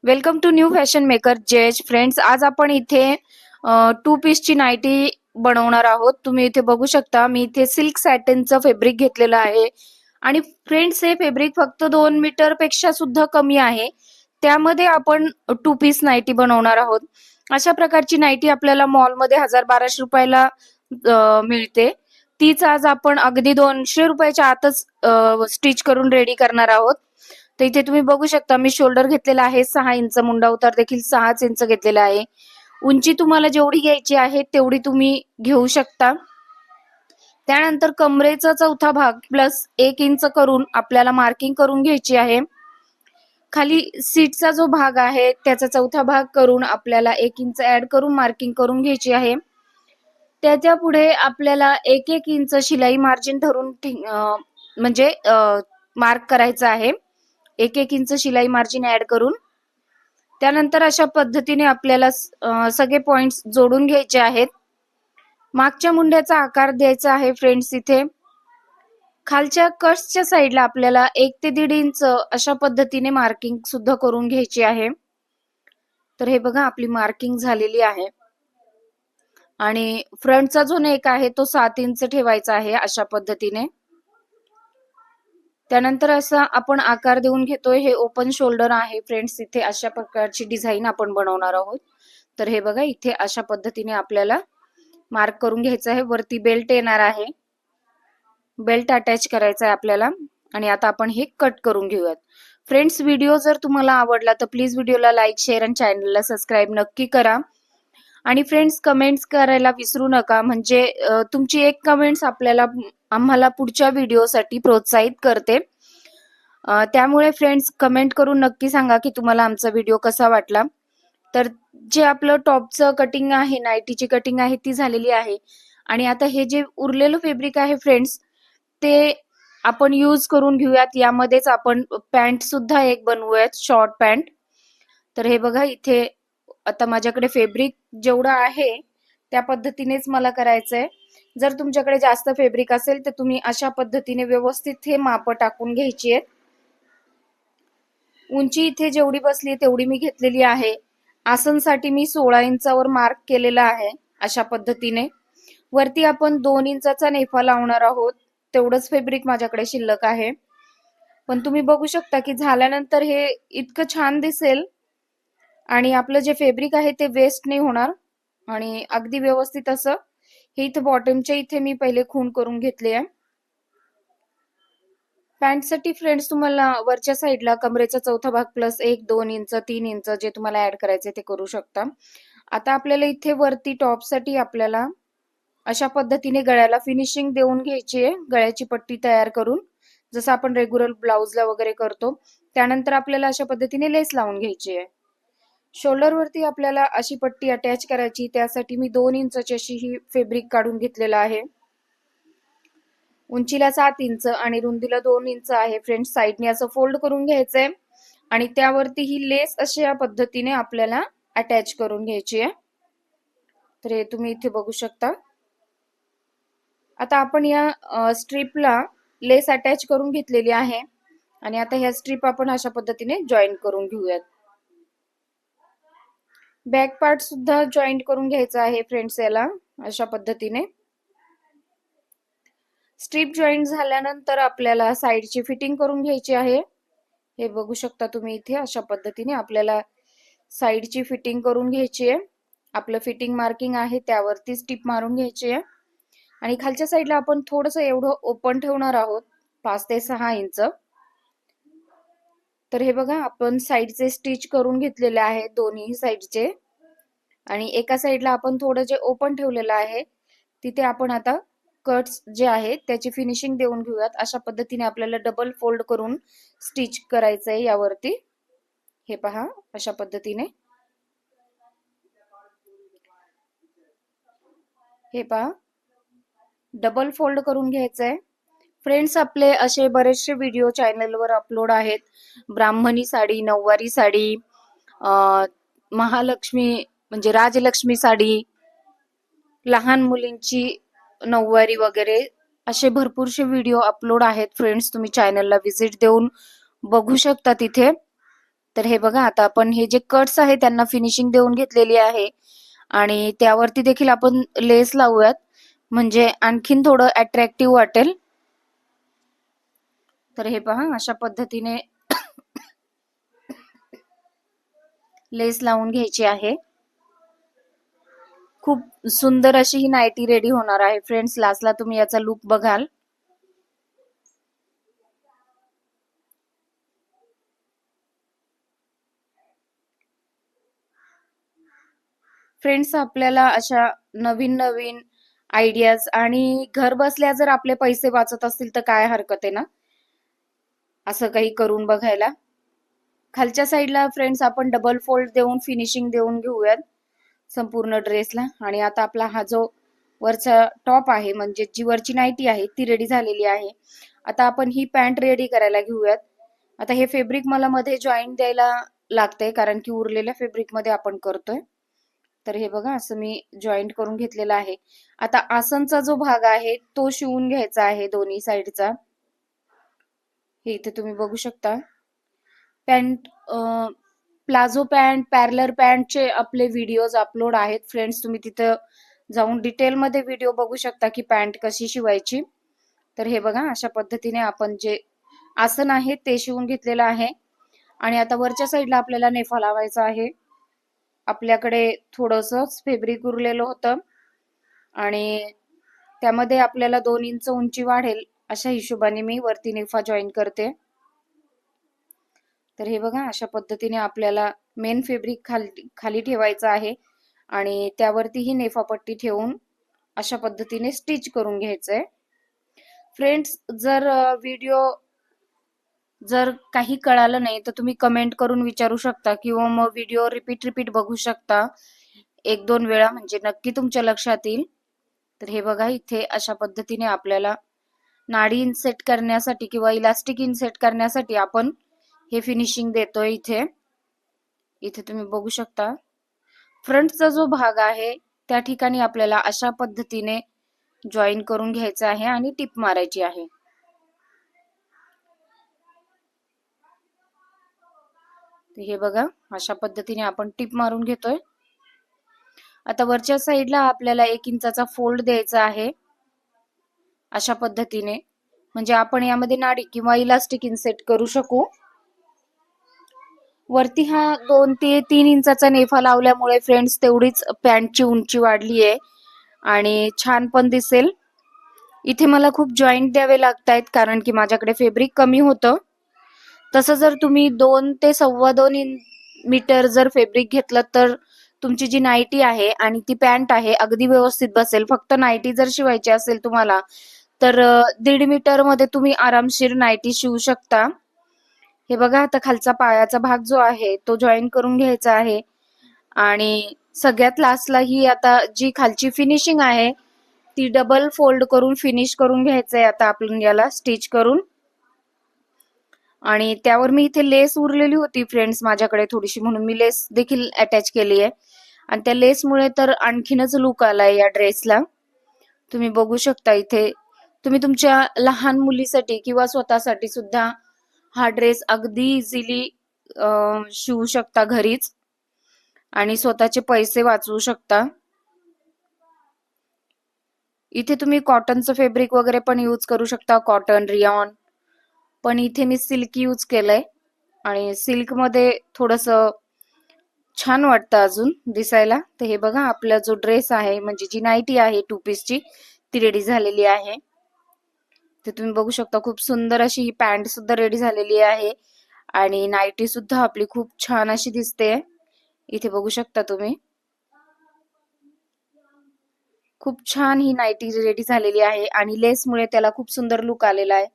Welcome to new fashion maker जेज friends. आज आपण इथे टू पीसची नाईटी बनवणार आहोत. तुम्ही इथे बघू शकता, मी इथे सिल्क सॅटिनचं फॅब्रिक घेतलेलं आहे आणि फ्रेंड्स हे फॅब्रिक फक्त 2 मीटर पेक्षा सुद्धा कमी आहे. त्यामध्ये आपण टू पीस नाईटी बनवणार आहोत. अशा प्रकारची नाईटी आपल्याला मॉलमध्ये 1000-1200 रुपयाला मिळते. तीच आज आपण अगदी 200 रुपयाच्या आतच स्टिच करून रेडी करणार आहोत. तर इथे तुम्ही बघू शकता, मी शोल्डर घेतलेला आहे 6 इंच, मुंडा उतार देखील 6 इंच घेतलेला आहे. उंची तुम्हाला जेवढी घ्यायची आहे तेवढी तुम्ही घेऊ शकता. त्यानंतर कमरेचा चौथा भाग प्लस 1 इंच करून आपल्याला मार्किंग करून घ्यायची आहे. खाली सीटचा जो भाग आहे त्याचा चौथा भाग करून आपल्याला 1 इंच ऍड करून मार्किंग करून घ्यायची आहे. त्याच्या पुढे आपल्याला 1-1 इंच शिलाई मार्जिन धरून म्हणजे मार्क करायचं आहे. 1-1 इंच शिलाई मार्जिन ऍड करून त्यानंतर अशा पद्धतीने आपल्याला सगळे पॉइंट्स जोडून घ्यायचे आहेत. मागच्या मुंड्याचा आकार द्यायचा आहे फ्रेंड्स. इथे खालच्या कट्सच्या साईडला आपल्याला 1 ते 1.5 इंच अशा पद्धतीने मार्किंग सुद्धा करून घ्यायची आहे. तर हे बघा, आपली मार्किंग झालेली आहे आणि फ्रंटचा जो नेक आहे तो 7 इंच ठेवायचा आहे अशा पद्धतीने. त्यानंतर असा आपण आकार देऊन घेतोय. हे ओपन शोल्डर आहे फ्रेंड्स. इथे अशा प्रकारची डिझाईन आपण बनवणार आहोत. तर हे बघा, इथे अशा पद्धतीने आपल्याला मार्क करून घ्यायचं आहे. वरती बेल्ट येणार आहे, बेल्ट अटॅच करायचा आहे आपल्याला. आणि आता आपण हे कट करून घेऊयात. फ्रेंड्स, व्हिडिओ जर तुम्हाला आवडला तर प्लीज व्हिडिओला लाईक, शेअर आणि चॅनलला सबस्क्राईब नक्की करा. आणि फ्रेंड्स, कमेंट्स करायला विसरू नका, म्हणजे तुमची एक कमेंट्स आम्हाला पुढच्या व्हिडिओसाठी प्रोत्साहित करते. त्यामुळे फ्रेंड्स, कमेंट करून नक्की सांगा की तुम्हाला आमचा व्हिडिओ कसा वाटला. तर जे आपलं टॉपचं कटिंग आहे, नाईटीची कटिंग आहे ती झालेली आहे. आणि आता हे जे उरलेलं फॅब्रिक आहे फ्रेंड्स, ते आपण यूज करून घेऊयात. यामध्येच आपण पॅन्ट सुद्धा एक बनवूयात, शॉर्ट पॅन्ट. तर हे बघा, इथे आता माझ्याकडे फॅब्रिक जेवढं आहे त्या पद्धतीनेच मला करायचंय. जर तुमच्याकडे जास्त फॅब्रिक असेल तर तुम्ही अशा पद्धतीने व्यवस्थित हे माप टाकून घ्यायची आहेत. उंची इथे जेवढी बसली तेवढी मी घेतलेली आहे. आसनसाठी मी 16 इंचावर मार्क केलेला आहे अशा पद्धतीने. वरती आपण 2 इंचाचा नेफा लावणार आहोत. तेवढंच फॅब्रिक माझ्याकडे शिल्लक आहे. पण तुम्ही बघू शकता की झाल्यानंतर हे इतकं छान दिसेल आणि आपलं जे फॅब्रिक आहे ते वेस्ट नाही होणार. आणि अगदी व्यवस्थित असं हे इथे बॉटमच्या इथे मी पहिले खूण करून घेतली आहे. पॅन्टसाठी फ्रेंड्स तुम्हाला वरच्या साईडला कमरेचा चौथा भाग प्लस 1, 2 इंच, 3 इंच जे तुम्हाला ऍड करायचे ते करू शकता. आता आपल्याला इथे वरती टॉपसाठी आपल्याला अशा पद्धतीने गळ्याला फिनिशिंग देऊन घ्यायची आहे. गळ्याची पट्टी तयार करून, जसं आपण रेग्युलर ब्लाउजला वगैरे करतो. त्यानंतर आपल्याला अशा पद्धतीने लेस लावून घ्यायची आहे. शोल्डर वरती आपल्याला अशी पट्टी अटॅच करायची. त्यासाठी मी 2 इंचची अशी ही फॅब्रिक काढून घेतलेला आहे. उंचीला 7 इंच आणि रुंदीला 2 इंच आहे फ्रेंड्स. साईडने असं फोल्ड करून घ्यायचंय आणि त्यावरती ही लेस अशा पद्धतीने आपल्याला अटॅच करून घ्यायची आहे. तर हे तुम्ही इथे बघू शकता. आता आपण या स्ट्रीपला लेस अटॅच करून घेतलेली आहे आणि आता ह्या स्ट्रीप आपण अशा पद्धतीने जॉईन करून घेऊयात. बॅक पार्ट सुद्धा जॉईंट करून घ्यायचा आहे फ्रेंड्स याला अशा पद्धतीने. स्ट्रीप जॉईंट झाल्यानंतर आपल्याला साईडची फिटिंग करून घ्यायची आहे. हे बघू शकता तुम्ही इथे अशा पद्धतीने आपल्याला साईडची फिटिंग करून घ्यायची आहे. आपलं फिटिंग मार्किंग आहे त्यावरती स्टिप मारून घ्यायची आहे आणि खालच्या साईडला आपण थोडंसं एवढं ओपन ठेवणार आहोत, 5 ते 6 इंच. तर हे बघा, आपण साईडचे स्टिच करून घेतलेले आहे दोन्ही साईडचे आणि एका साईडला आपण थोडं जे ओपन ठेवलेलं आहे तिथे आपण आता कट्स जे आहेत त्याची फिनिशिंग देऊन घेऊयात. अशा पद्धतीने आपल्याला डबल फोल्ड करून स्टिच करायचंय यावरती. हे पहा, अशा पद्धतीने हे पहा, डबल फोल्ड करून घ्यायचंय. फ्रेंड्स, आपले असे बरेचसे व्हिडिओ चॅनलवर अपलोड आहेत. ब्राह्मणी साडी, नऊवारी साडी, महालक्ष्मी म्हणजे राजलक्ष्मी साडी, लहान मुलींची नऊवारी वगैरे असे भरपूरसे व्हिडिओ अपलोड आहेत फ्रेंड्स. तुम्ही चॅनलला व्हिजिट देऊन बघू शकता तिथे. तर हे बघा, आता आपण हे जे कट्स आहे त्यांना फिनिशिंग देऊन घेतलेली आहे आणि त्यावरती देखील आपण लेस लावूयात, म्हणजे आणखीन थोडं अट्रॅक्टिव्ह वाटेल. तर हे पहा, अशा पद्धतीने लेस लावून घ्यायची आहे. खूप सुंदर अशी ही नाईटी रेडी होणार आहे फ्रेंड्स. लास्टला तुम्ही याचा लुक बघाल. फ्रेंड्स, आपल्याला अशा नवीन नवीन आयडियाज आणि घर बसल्या जर आपले पैसे वाचत असतील तर काय हरकत आहे ना, असं काही करून बघायला. खालच्या साईडला फ्रेंड्स आपण डबल फोल्ड देऊन फिनिशिंग देऊन घेऊयात संपूर्ण ड्रेसला. आणि आता आपला हा जो वरचा टॉप आहे, म्हणजे जी वरची नाईटी आहे ती रेडी झालेली आहे. आता आपण ही पॅन्ट रेडी करायला घेऊयात. आता हे फेब्रिक मला मध्ये जॉईंट द्यायला लागतंय, कारण की उरलेल्या फेब्रिक मध्ये आपण करतोय. तर हे बघा, असं मी जॉईंट करून घेतलेला आहे. आता आसनचा जो भाग आहे तो शिवून घ्यायचा आहे दोन्ही साईडचा. हे इथे तुम्ही बघू शकता. पॅन्ट, प्लाझो पॅन्ट, पॅरलर पॅन्टचे आपले व्हिडिओज अपलोड आहेत फ्रेंड्स. तुम्ही तिथं जाऊन डिटेलमध्ये व्हिडिओ बघू शकता की पॅन्ट कशी शिवायची. तर हे बघा, अशा पद्धतीने आपण जे आसन आहे ते शिवून घेतलेलं आहे. आणि आता वरच्या साईडला आपल्याला नेफा लावायचा आहे. आपल्याकडे थोडंसं फेब्रिक उरलेलं होतं आणि त्यामध्ये आपल्याला 2 इंच उंची वाढेल अशा हिशोबाने मी वरती नेफा जॉईन करते. तर हे बघा, अशा पद्धतीने आपल्याला मेन फेब्रिक खाली ठेवायचं आहे आणि त्यावरती ही नेफा पट्टी ठेवून अशा पद्धतीने स्टिच करून घ्यायचंय. फ्रेंड्स, जर व्हिडिओ जर काही कळालं नाही तर तुम्ही कमेंट करून विचारू शकता किंवा मग व्हिडिओ रिपीट बघू शकता 1-2 वेळा, म्हणजे नक्की तुमच्या लक्षात येईल. तर हे बघा, इथे अशा पद्धतीने आपल्याला नाडी इन्सेट करण्यासाठी किंवा इलास्टिक इन्सेट करण्यासाठी आपण हे फिनिशिंग देतोय. इथे तुम्ही बघू शकता. फ्रंटचा जो भाग आहे त्या ठिकाणी आपल्याला अशा पद्धतीने जॉईन करून घ्यायचं आहे आणि टिप मारायची आहे. हे बघा, अशा पद्धतीने आपण टिप मारून घेतोय. आता वरच्या साईडला आपल्याला 1 इंचाचा फोल्ड द्यायचा आहे अशा पद्धतीने, म्हणजे आपण यामध्ये नाडी किंवा इलास्टिक इन्सेट करू शकू. वरती हा 2 ते 3 इंचाचा नेफा लावल्यामुळे फ्रेंड्स तेवढीच पॅन्टची उंची वाढली आहे आणि छान पण दिसेल. इथे मला खूप जॉईंट द्यावे लागतायत कारण की माझ्याकडे फेब्रिक कमी होतं. तसं जर तुम्ही 2 ते 2.25 मीटर जर फेब्रिक घेतलं तर तुमची जी नाईटी आहे आणि ती पॅन्ट आहे अगदी व्यवस्थित बसेल. फक्त नाईटी जर शिवायची असेल तुम्हाला तर 1.5 मीटर मध्ये तुम्ही आरामशीर नाईटी शिवू शकता. हे बघा, आता खालचा पायाचा भाग जो आहे तो जॉईन करून घ्यायचा आहे आणि सगळ्यात लास्टला ही आता जी खालची फिनिशिंग आहे ती डबल फोल्ड करून फिनिश करून घ्यायचंय आता आपण याला स्टिच करून. आणि त्यावर मी इथे लेस उरलेली होती फ्रेंड्स माझ्याकडे थोडीशी, म्हणून मी लेस देखील अटॅच केली आहे आणि त्या लेसमुळे तर आणखीनच लुक आलाय या ड्रेसला. तुम्ही बघू शकता. इथे तुम्ही तुमच्या लहान मुलीसाठी किंवा स्वतःसाठी सुद्धा हा ड्रेस अगदी इझिली शिवू शकता घरीच आणि स्वतःचे पैसे वाचवू शकता. इथे तुम्ही कॉटनचं फेब्रिक वगैरे पण यूज करू शकता, कॉटन, रियॉन, पण इथे मी सिल्क यूज केलंय आणि सिल्क मध्ये थोडस छान वाटतं अजून दिसायला. तर हे बघा, आपला जो ड्रेस आहे म्हणजे जी नाईटी आहे 2 पीसची ती रेडी झालेली आहे. ते तुम्ही बघू शकता. खूप सुंदर अशी ही पॅन्ट सुद्धा रेडी झालेली आहे आणि नाईटी सुद्धा आपली खूप छान अशी दिसते. इथे बघू शकता तुम्ही. खूप छान ही नाईटी रेडी झालेली आहे आणि लेसमुळे त्याला खूप सुंदर लुक आलेला आहे.